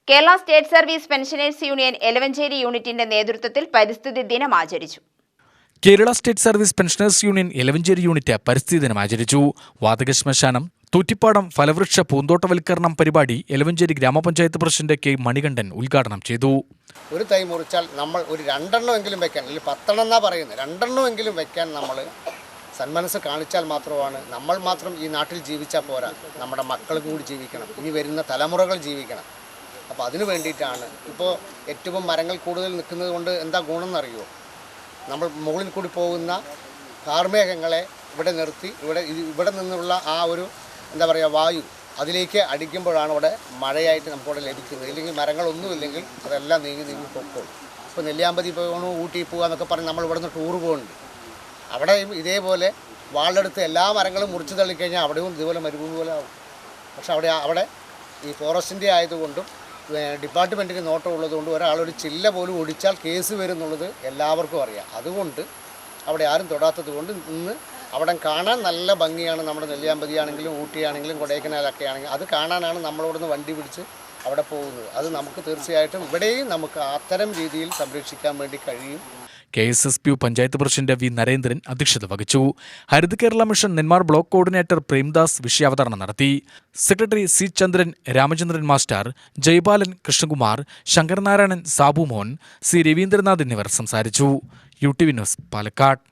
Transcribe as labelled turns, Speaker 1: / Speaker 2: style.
Speaker 1: Kerala state service pensioners union Elavanchery യൂണിറ്റിന്റെ നേതൃത്വത്തിൽ പരിസ്ഥിതി ദിനം ആചരിച്ചു.
Speaker 2: Kerala state service pensioners union Elavanchery unit പരിസ്ഥിതി ദിനം ആചരിച്ചു. വാതക ശ്മശാനം, തൂറ്റിപ്പാടം ഫലവൃക്ഷ പൂന്തോട്ടവൽക്കരണം പരിപാടി എലവഞ്ചേരി ഗ്രാമപഞ്ചായത്ത് പ്രസിഡന്റ് കെ മണികണ്ഠൻ ഉദ്ഘാടനം ചെയ്തു.
Speaker 3: ഒരു തൈ മുറിച്ചാൽ നമ്മൾ ഒരു 2 എണ്ണമെങ്കിലും വെക്കാൻ, അല്ലെങ്കിൽ 10 എന്നാ പറയുന്നത്, 2 എണ്ണമെങ്കിലും വെക്കാൻ നമ്മൾ സന്മനസ് കാണിച്ചാൽ മാത്രമാണ്. നമ്മൾ മാത്രം ഈ നാട്ടിൽ ജീവിച്ചാൽ പോരാ, നമ്മുടെ മക്കൾ കൂടി ജീവിക്കണം, ഇനി വരുന്ന തലമുറകൾ ജീവിക്കണം. അപ്പോൾ അതിനു വേണ്ടിയിട്ടാണ്. ഇപ്പോൾ ഏറ്റവും മരങ്ങൾ കൂടുതൽ നിൽക്കുന്നത് കൊണ്ട് എന്താ ഗുണം എന്നറിയുമോ? നമ്മൾ മുകളിൽ കൂടി പോകുന്ന കാർമേഘങ്ങളെ ഇവിടെ നിർത്തി ഇവിടെ നിന്നുള്ള ആ ഒരു എന്താ പറയുക വായു അതിലേക്ക് അടിക്കുമ്പോഴാണ് ഇവിടെ മഴയായിട്ട് നമുക്കിവിടെ ലഭിക്കുന്നത്. ഇല്ലെങ്കിൽ മരങ്ങളൊന്നുമില്ലെങ്കിൽ അതെല്ലാം നീങ്ങി പൊക്കോളും. ഇപ്പോൾ നെല്ലിയാമ്പതി പോകണോ, ഊട്ടി പോകുക എന്നൊക്കെ പറഞ്ഞ് നമ്മൾ ഇവിടെ നിന്ന് ടൂർ പോകുന്നുണ്ട്. അവിടെയും ഇതേപോലെ വാളെടുത്ത് എല്ലാ മരങ്ങളും മുറിച്ച് തള്ളിക്കഴിഞ്ഞാൽ അവിടെയും ഇതുപോലെ മരുഭൂമി പോലെ ആവും. പക്ഷെ അവിടെ ഈ ഫോറസ്റ്റിൻ്റെ ആയതുകൊണ്ടും ഡിപ്പാർട്ട്മെൻറ്റിന് നോട്ടം ഉള്ളതുകൊണ്ട് ഒരാളൊരു ചില്ല പോലും ഒടിച്ചാൽ കേസ് വരും എന്നുള്ളത് എല്ലാവർക്കും അറിയാം. അതുകൊണ്ട് അവിടെ ആരും തൊടാത്തത് കൊണ്ട് ഇന്ന് അവിടെ കാണാൻ നല്ല ഭംഗിയാണ്. നമ്മുടെ നെല്ലിയാമ്പതി ആണെങ്കിലും ഊട്ടിയാണെങ്കിലും കൊടൈക്കനാലൊക്കെ ആണെങ്കിലും അത് കാണാനാണ് നമ്മളിവിടുന്ന് വണ്ടി പിടിച്ച് അവിടെ പോകുന്നത്. അത് നമുക്ക് തീർച്ചയായിട്ടും ഇവിടെയും നമുക്ക് അത്തരം രീതിയിൽ സംരക്ഷിക്കാൻ വേണ്ടി കഴിയും.
Speaker 2: KSSPU panchayat president V Narendran അധ്യക്ഷത വഹിച്ചു. Haritha Kerala mission Nenmara block coordinator Premdas വിഷയാവതരണം നടത്തി. Secretary C Chandran, Ramachandran master, Jayapalan, Krishnakumar, Sankaranarayanan, Sabu Mon, C Ravindranath എന്നിവർ സംസാരിച്ചു. UTV news, Palakkad.